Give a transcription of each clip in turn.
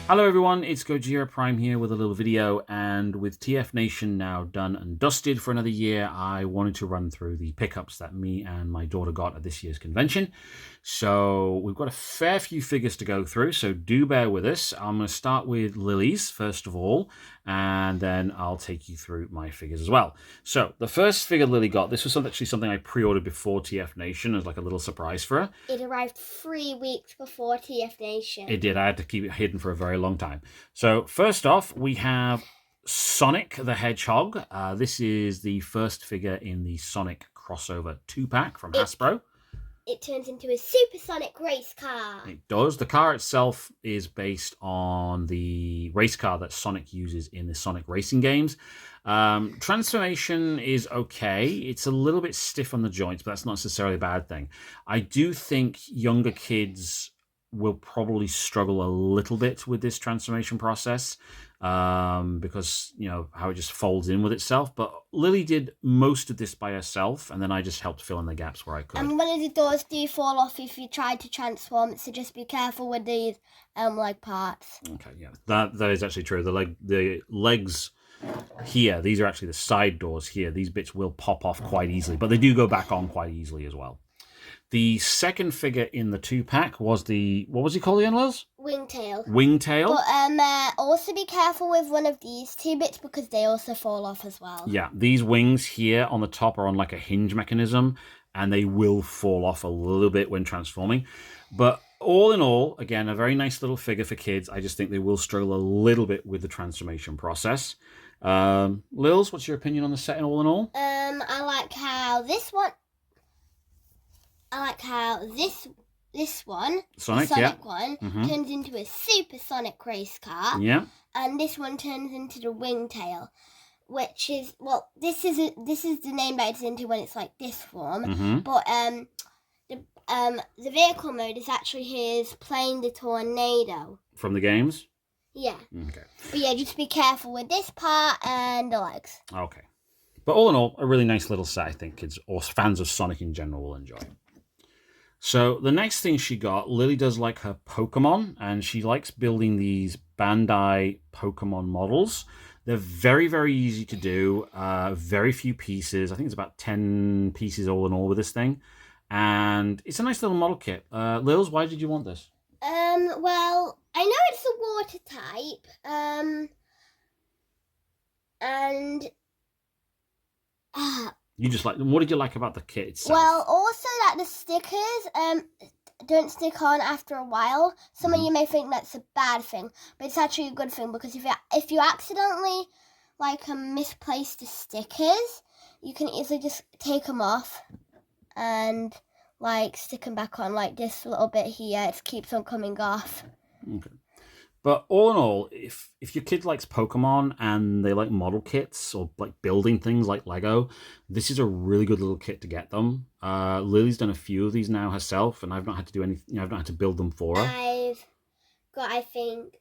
Hello everyone, it's Gojira Prime here with a little video, and with Tfnation now done and dusted for another year, I wanted to run through the pickups that me and my daughter got at this year's convention. So we've got a fair few figures to go through, so do bear with us. I'm going to start with Lily's first of all, and then I'll take you through my figures as well. So the first figure Lily got, this was actually something I pre-ordered before Tfnation as like a little surprise for her. It arrived 3 weeks before Tfnation. It did. I had to keep it hidden for a very long time. So first off, we have Sonic the Hedgehog. This is the first figure in the Sonic crossover 2-pack from Hasbro. It turns into a supersonic race car. It does. The car itself is based on the race car that Sonic uses in the Sonic racing games. Transformation is okay. It's a little bit stiff on the joints, but that's not necessarily a bad thing. I do think younger kids will probably struggle a little bit with this transformation process because, you know, how it just folds in with itself. But Lily did most of this by herself, and then I just helped fill in the gaps where I could. And one of the doors do fall off if you try to transform, so just be careful with these leg parts. Okay, yeah, that is actually true. The legs here, these are actually the side doors here. These bits will pop off quite easily, but they do go back on quite easily as well. The second figure in the 2-pack was the, what was he called again, Liz? Wingtail. Wingtail. But also be careful with one of these 2 bits because they also fall off as well. Yeah, these wings here on the top are on like a hinge mechanism, and they will fall off a little bit when transforming. But all in all, again, a very nice little figure for kids. I just think they will struggle a little bit with the transformation process. Lils, what's your opinion on the setting all in all? I like how this one... this one, Sonic, the Sonic yeah. one, Mm-hmm. turns into a supersonic race car. Yeah. And this one turns into the Wingtail, which is, well, this is the name that it's into when it's like this form. Mm-hmm. But the vehicle mode is actually his playing the tornado. From the games? Yeah. Okay. But yeah, just be careful with this part and the legs. Okay. But all in all, a really nice little set I think kids or fans of Sonic in general will enjoy. So the next thing she got, Lily does like her Pokemon, and she likes building these Bandai Pokemon models. They're very, very easy to do. Very few pieces. I think it's about 10 pieces all in all with this thing. And it's a nice little model kit. Lils, why did you want this? Well, I know it's a water type. You just like, what did you like about the kit itself? Well, also that the stickers don't stick on after a while. Some of you may think that's a bad thing, but it's actually a good thing because if you accidentally misplace the stickers, you can easily just take them off and stick them back on, like this little bit here. It keeps them coming off. Okay. But all in all, if your kid likes Pokemon and they like model kits or like building things like Lego, this is a really good little kit to get them. Lily's done a few of these now herself, and I've not had to do anything. I've not had to build them for her. I've got, I think,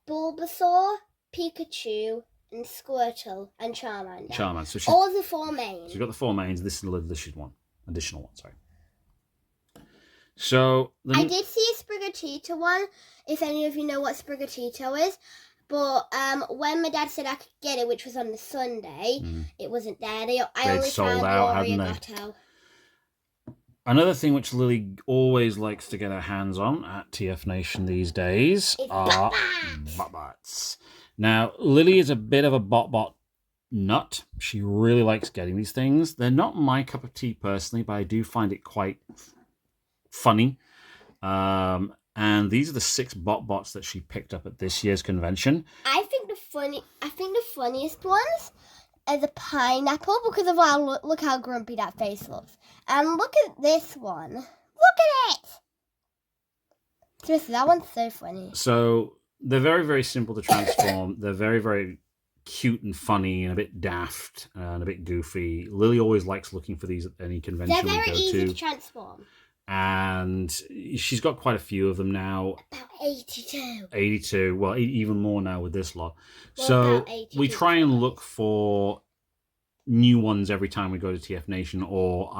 Bulbasaur, Pikachu, and Squirtle, and Charmander. Charmander. So all the 4 mains. She's got the 4 mains. This is the additional one. Sorry. So I did see a Sprigatito one, if any of you know what Sprigatito is. But when my dad said I could get it, which was on the Sunday, it wasn't there. I only sold found out, hadn't they? Gato. Another thing which Lily always likes to get her hands on at Tfnation these days are BotBots. Now, Lily is a bit of a BotBot nut. She really likes getting these things. They're not my cup of tea personally, but I do find it quite funny. And these are the 6 BotBots that she picked up at this year's convention. I think the funniest ones are the pineapple because of look how grumpy that face looks. And look at this one. Look at it. Seriously, that one's so funny. So they're very, very simple to transform. They're very, very cute and funny and a bit daft and a bit goofy. Lily always likes looking for these at any convention we go to. They're very easy to transform. And she's got quite a few of them now. About 82. 82. Well, even more now with this lot. Well, so we try and look for new ones every time we go to Tfnation, or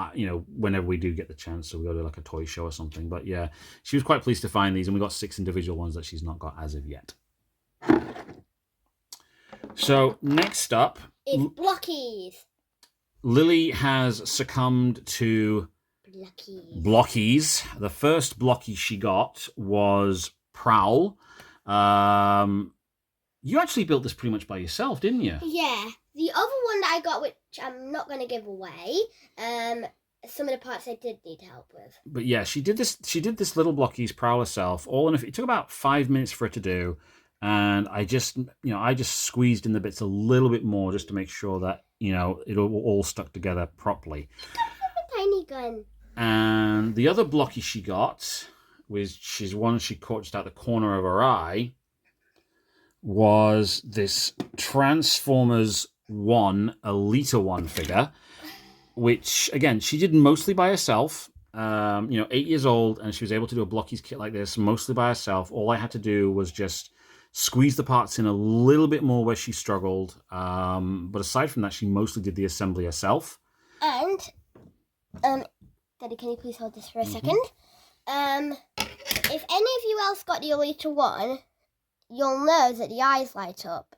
whenever we do get the chance. So we go to like a toy show or something. But yeah, she was quite pleased to find these, and we got 6 individual ones that she's not got as of yet. So next up, It's blockies. Lily has succumbed to blockies. The first blocky she got was Prowl. You actually built this pretty much by yourself, didn't you? Yeah. The other one that I got, which I'm not going to give away, some of the parts I did need help with. But yeah, she did this. She did this little blockies Prowl herself. It took about 5 minutes for it to do, and I just squeezed in the bits a little bit more just to make sure that it all stuck together properly. A tiny gun. And the other blocky she got, which is one she caught just out the corner of her eye, was this Transformers 1 Elita 1 figure, which, again, she did mostly by herself. 8 years old, and she was able to do a blockies kit like this mostly by herself. All I had to do was just squeeze the parts in a little bit more where she struggled. But aside from that, she mostly did the assembly herself. And, Daddy, can you please hold this for a second? If any of you else got the Elita 1, you'll know that the eyes light up.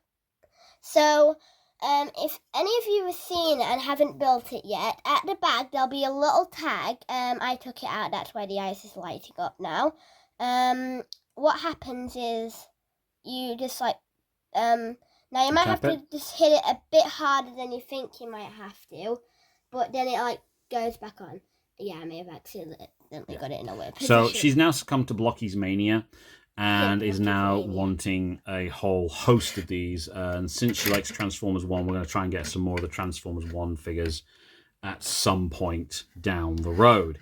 So, if any of you have seen it and haven't built it yet, at the back there'll be a little tag. I took it out, that's why the eyes is lighting up now. What happens is you just now you might have to just hit it a bit harder than you think you might have to, but then it goes back on. Yeah, I may have accidentally got it in a weird position. So she's now succumbed to blockies mania, and is now wanting a whole host of these. And since she likes Transformers 1, we're going to try and get some more of the Transformers 1 figures at some point down the road.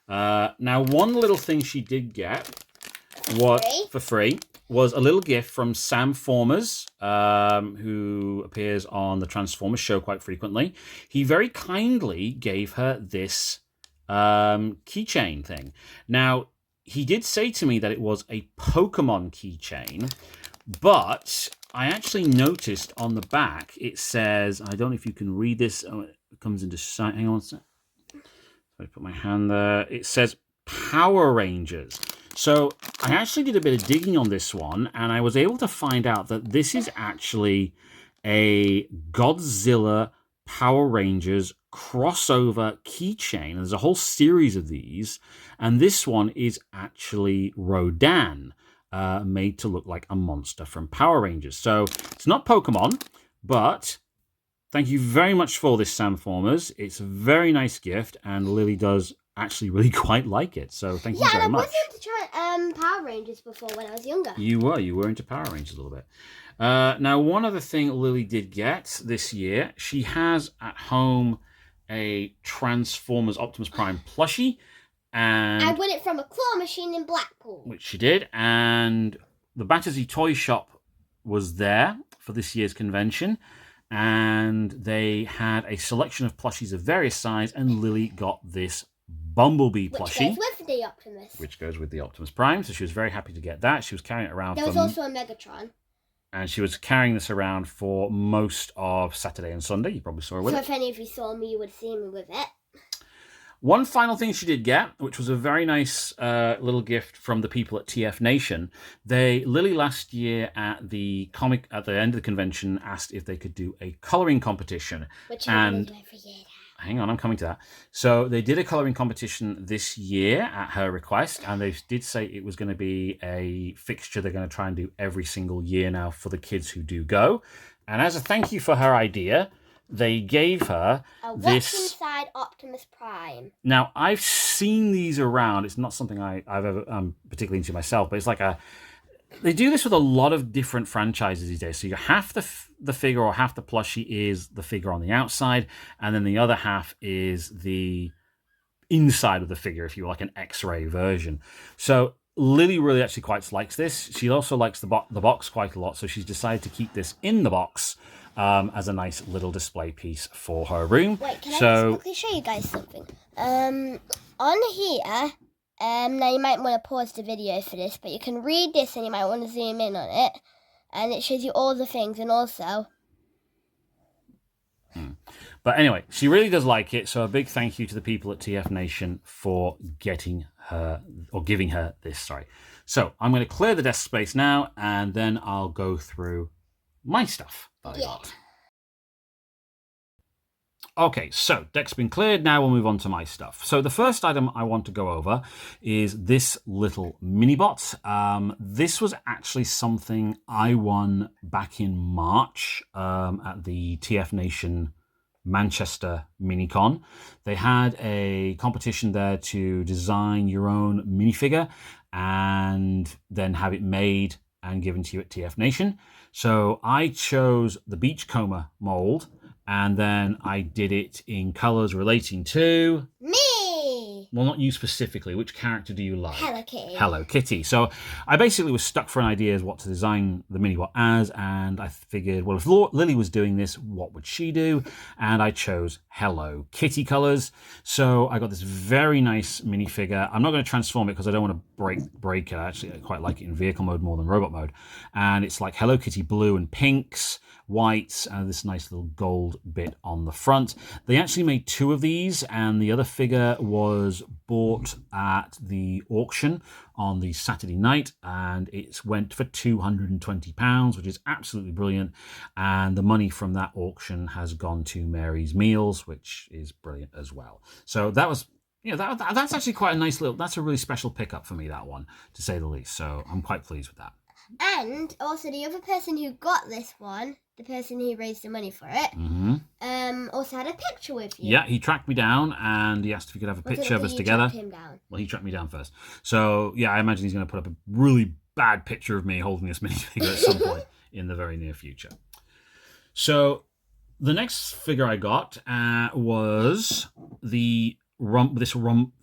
Now, one little thing she did get for free was a little gift from Sam Formers, who appears on the Transformers show quite frequently. He very kindly gave her this keychain thing. Now, he did say to me that it was a Pokemon keychain, but I actually noticed on the back it says, I don't know if you can read this. Oh, it comes into sight. Hang on a sec. I put my hand there. It says Power Rangers. So I actually did a bit of digging on this one, and I was able to find out that this is actually a Godzilla Power Rangers crossover keychain. There's a whole series of these, and this one is actually Rodan, made to look like a monster from Power Rangers. So it's not Pokemon, but thank you very much for this, Sam Formers. It's a very nice gift, and Lily does actually really quite like it. So thank you very much. Yeah, I was into Power Rangers before when I was younger. You were into Power Rangers a little bit. Now, one other thing Lily did get this year, she has at home a Transformers Optimus Prime plushie. And I won it from a claw machine in Blackpool. Which she did. And the Battersea Toy Shop was there for this year's convention. And they had a selection of plushies of various sizes. And Lily got this Bumblebee plushie. Which goes with the Optimus Prime. So she was very happy to get that. She was carrying it around. There was also a Megatron. And she was carrying this around for most of Saturday and Sunday. You probably saw her with it. So if any of you saw me, you would see me with it. One final thing she did get, which was a very nice little gift from the people at Tfnation. Lily last year at the end of the convention asked if they could do a colouring competition. Which I do every year. Hang on, I'm coming to that. So they did a colouring competition this year at her request, and they did say it was going to be a fixture they're going to try and do every single year now for the kids who do go. And as a thank you for her idea, they gave her What's inside Optimus Prime. Now, I've seen these around. It's not something I've ever particularly into myself, but it's like they do this with a lot of different franchises these days. So you half the figure or half the plushie is the figure on the outside, and then the other half is the inside of the figure, if you will, like an X-ray version. So Lily really actually quite likes this. She also likes the box quite a lot, so she's decided to keep this in the box as a nice little display piece for her room. Wait, can I just quickly show you guys something? On here, now you might want to pause the video for this, but you can read this and you might want to zoom in on it, and it shows you all the things, and also But anyway, she really does like it. So a big thank you to the people at Tfnation for getting her, or giving her this, sorry. So I'm going to clear the desk space now, and then I'll go through my stuff that I got. Okay, so deck's been cleared. Now we'll move on to my stuff. So the first item I want to go over is this little mini bot. This was actually something I won back in March at the Tfnation Manchester minicon. They had a competition there to design your own minifigure and then have it made and given to you at Tfnation. So I chose the Beachcomber mold, and then I did it in colours relating to... Me! Well, not you specifically. Which character do you like? Hello Kitty. Hello Kitty. So I basically was stuck for an idea as what to design the mini-bot as, and I figured, well, if Lily was doing this, what would she do? And I chose Hello Kitty colours. So I got this very nice minifigure. I'm not going to transform it because I don't want to break it. Actually, I quite like it in vehicle mode more than robot mode. And it's like Hello Kitty blue and pinks, whites, and this nice little gold bit on the front. They actually made 2 of these, and the other figure was bought at the auction on the Saturday night, and it went for £220, which is absolutely brilliant. And the money from that auction has gone to Mary's Meals, which is brilliant as well. So that was, that's actually quite a nice little, that's a really special pickup for me, that one, to say the least. So I'm quite pleased with that. And also the other person who got this one, the person who raised the money for it, also had a picture with you. Yeah, he tracked me down and he asked if we could have a picture of us together. Him down? Well, he tracked me down first. So, yeah, I imagine he's going to put up a really bad picture of me holding this minifigure at some point in the very near future. So, the next figure I got was the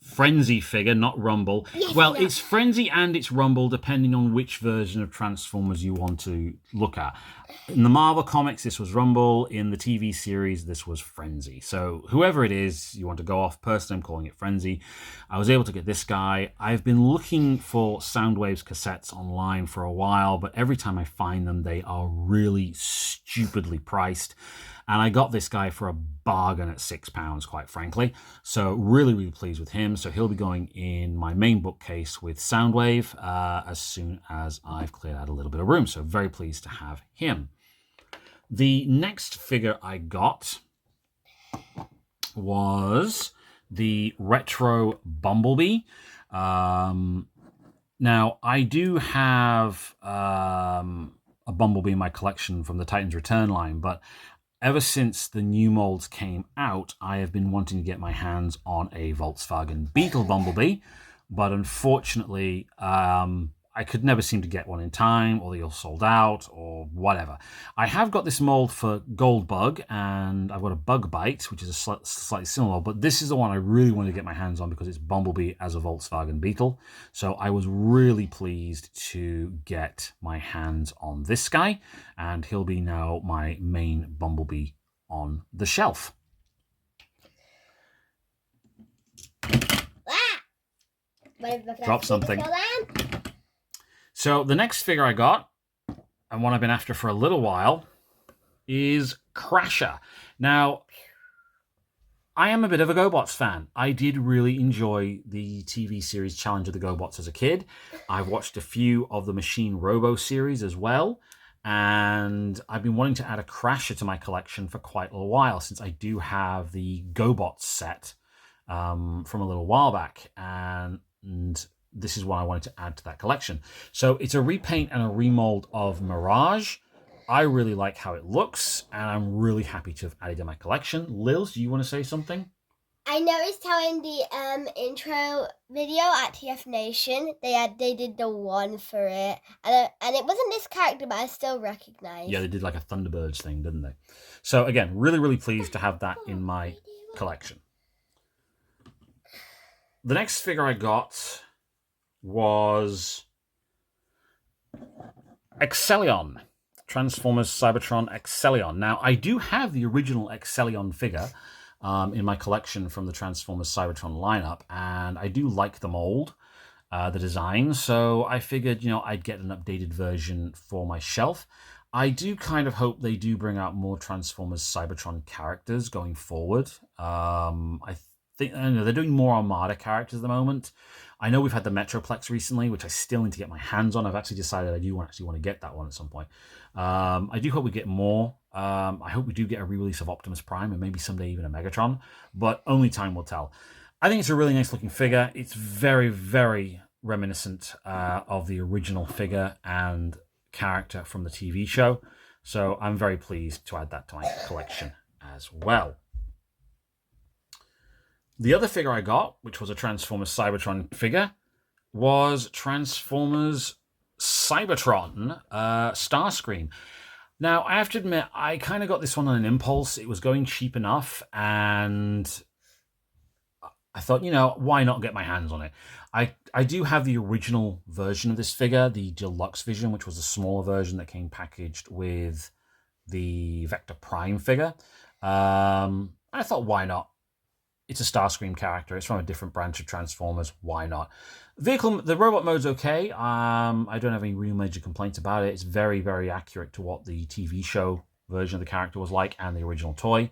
Frenzy figure, not Rumble. Yes, well, it's Frenzy and it's Rumble, depending on which version of Transformers you want to look at. In the Marvel comics, this was Rumble. In the TV series, this was Frenzy. So whoever it is you want to go off, personally, I'm calling it Frenzy. I was able to get this guy. I've been looking for Soundwaves cassettes online for a while, but every time I find them, they are really stupidly priced. And I got this guy for a bargain at £6, quite frankly. So really, really pleased with him. So he'll be going in my main bookcase with Soundwave as soon as I've cleared out a little bit of room. So very pleased to have him. The next figure I got was the Retro Bumblebee. Now, I do have a Bumblebee in my collection from the Titans Return line, but ever since the new molds came out, I have been wanting to get my hands on a Volkswagen Beetle Bumblebee, but unfortunately, I could never seem to get one in time, or they all sold out, or whatever. I have got this mold for Goldbug, and I've got a Bug Bite, which is a slightly similar, but this is the one I really wanted to get my hands on because it's Bumblebee as a Volkswagen Beetle. So I was really pleased to get my hands on this guy, and he'll be now my main Bumblebee on the shelf. Drop something. So the next figure I got, and one I've been after for a little while, is Crasher. Now, I am a bit of a GoBots fan. I did really enjoy the TV series Challenge of the GoBots as a kid. I've watched a few of the Machine Robo series as well, and I've been wanting to add a Crasher to my collection for quite a while, since I do have the GoBots set from a little while back, and this is what I wanted to add to that collection. So it's a repaint and a remold of Mirage. I really like how it looks, and I'm really happy to have added it to my collection. Lils, do you want to say something? I noticed how in the intro video at Tfnation, they did the one for it, and it wasn't this character, but I still recognise. Yeah, they did like a Thunderbirds thing, didn't they? So again, really, really pleased to have that in my collection. The next figure I got was Excellion, Transformers Cybertron Excellion. Now, I do have the original Excellion figure in my collection from the Transformers Cybertron lineup, and I do like the mold, the design, so I figured, I'd get an updated version for my shelf. I do kind of hope they do bring out more Transformers Cybertron characters going forward. I think I don't know they're doing more Armada characters at the moment. I know we've had the Metroplex recently, which I still need to get my hands on. I've actually decided I do actually want to get that one at some point. I do hope we get more. I hope we do get a re-release of Optimus Prime and maybe someday even a Megatron, but only time will tell. I think it's a really nice looking figure. It's very, very reminiscent of the original figure and character from the TV show. So I'm very pleased to add that to my collection as well. The other figure I got, which was a Transformers Cybertron figure, was Transformers Cybertron Starscream. Now, I have to admit, I kind of got this one on an impulse. It was going cheap enough, and I thought, why not get my hands on it? I do have the original version of this figure, the deluxe version, which was a smaller version that came packaged with the Vector Prime figure. I thought, why not? It's a Starscream character. It's from a different branch of Transformers. Why not? The robot mode's okay. I don't have any real major complaints about it. It's very, very accurate to what the TV show version of the character was like and the original toy.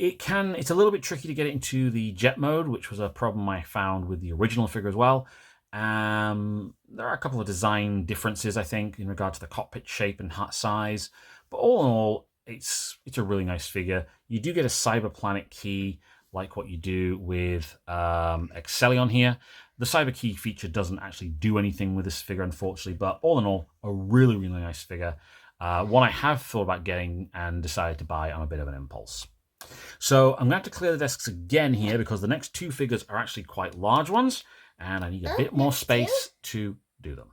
It's a little bit tricky to get it into the jet mode, which was a problem I found with the original figure as well. There are a couple of design differences, I think, in regard to the cockpit shape and size. But all in all, it's a really nice figure. You do get a Cyber Planet key, like what you do with Excellion here. The Cyber Key feature doesn't actually do anything with this figure, unfortunately, but all in all, a really, really nice figure. One I have thought about getting and decided to buy on a bit of an impulse. So I'm going to have to clear the desks again here because the next two figures are actually quite large ones, and I need a bit more space to do them.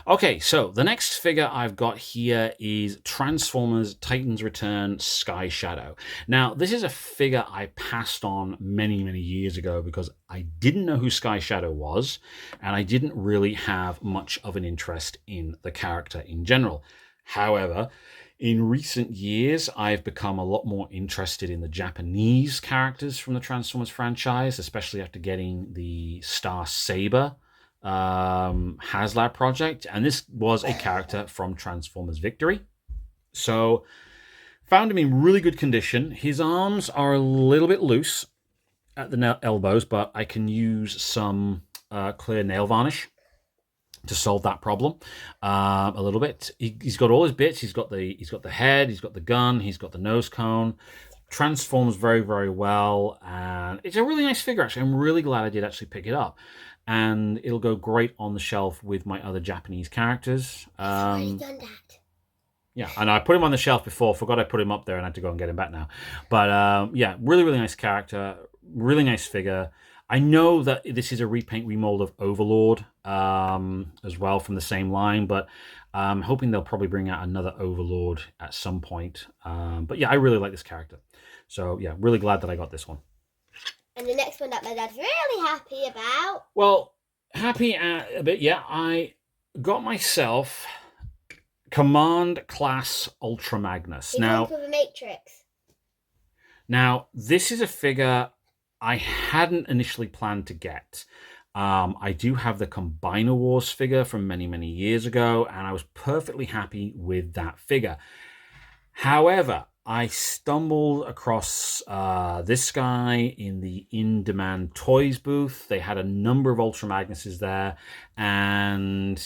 Okay, so the next figure I've got here is Transformers Titans Return Sky Shadow. Now, this is a figure I passed on many, many years ago because I didn't know who Sky Shadow was, and I didn't really have much of an interest in the character in general. However, in recent years, I've become a lot more interested in the Japanese characters from the Transformers franchise, especially after getting the Star Saber HasLab project, and this was a character from Transformers Victory. So found him in really good condition. His arms are a little bit loose at the elbows, but I can use some clear nail varnish to solve that problem a little bit. He's got all his bits. He's got the head, he's got the gun, he's got the nose cone. Transforms very, very well, and it's a really nice figure, actually. I'm really glad I did actually pick it up. And it'll go great on the shelf with my other Japanese characters. I've already done that. Yeah, and I put him on the shelf before. Forgot I put him up there and had to go and get him back now. But yeah, really, really nice character. Really nice figure. I know that this is a repaint remold of Overlord as well from the same line, but I'm hoping they'll probably bring out another Overlord at some point. But yeah, I really like this character. So yeah, really glad that I got this one. And the next one that my dad's really happy about. Well, happy a bit, yeah. I got myself Command Class Ultra Magnus. Now, for the Matrix. Now, this is a figure I hadn't initially planned to get. I do have the Combiner Wars figure from many, many years ago, and I was perfectly happy with that figure. However, I stumbled across this guy in the In Demand Toys booth. They had a number of Ultra Magnuses there, and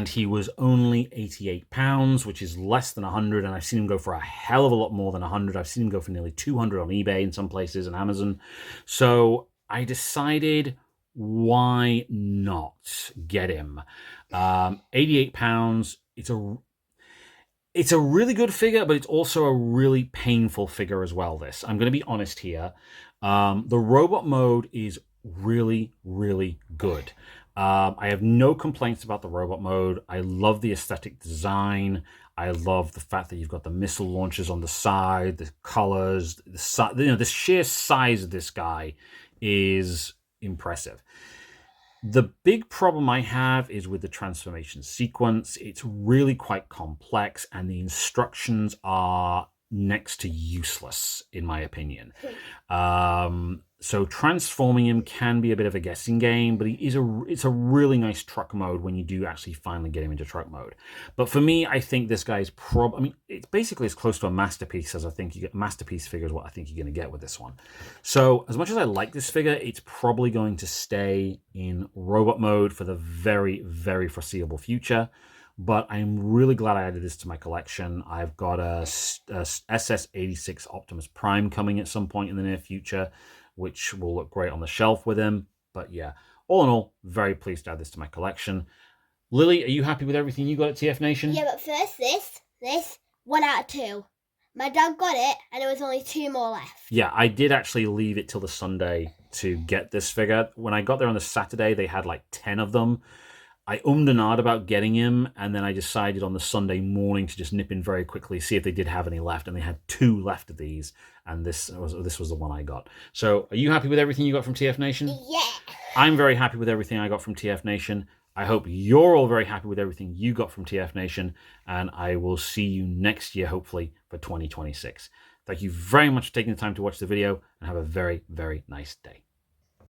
he was only £88, which is less than 100, and I've seen him go for a hell of a lot more than 100. I've seen him go for nearly 200 on eBay in some places and Amazon. So I decided, why not get him? £88. It's a really good figure, but it's also a really painful figure as well, this. I'm going to be honest here. The robot mode is really, really good. I have no complaints about the robot mode. I love the aesthetic design. I love the fact that you've got the missile launchers on the side, the colors, the sheer size of this guy is impressive. The big problem I have is with the transformation sequence. It's really quite complex, and the instructions are next to useless, in my opinion. So transforming him can be a bit of a guessing game, but it's a really nice truck mode when you do actually finally get him into truck mode. But for me, I think this guy's I mean, it's basically as close to a masterpiece as I think you get. Masterpiece figure is what I think you're going to get with this one. So as much as I like this figure, it's probably going to stay in robot mode for the very, very foreseeable future. But I'm really glad I added this to my collection. I've got a SS86 Optimus Prime coming at some point in the near future, which will look great on the shelf with him. But yeah, all in all, very pleased to add this to my collection. Lily, are you happy with everything you got at Tfnation? Yeah, but first this 1 out of 2. My dad got it, and there was only 2 more left. Yeah, I did actually leave it till the Sunday to get this figure. When I got there on the Saturday, they had like 10 of them. I ummed and ahed about getting him, and then I decided on the Sunday morning to just nip in very quickly, see if they did have any left, and they had 2 left of these, and this was the one I got. So, are you happy with everything you got from Tfnation? Yeah. I'm very happy with everything I got from Tfnation. I hope you're all very happy with everything you got from Tfnation, and I will see you next year, hopefully, for 2026. Thank you very much for taking the time to watch the video, and have a very, very nice day.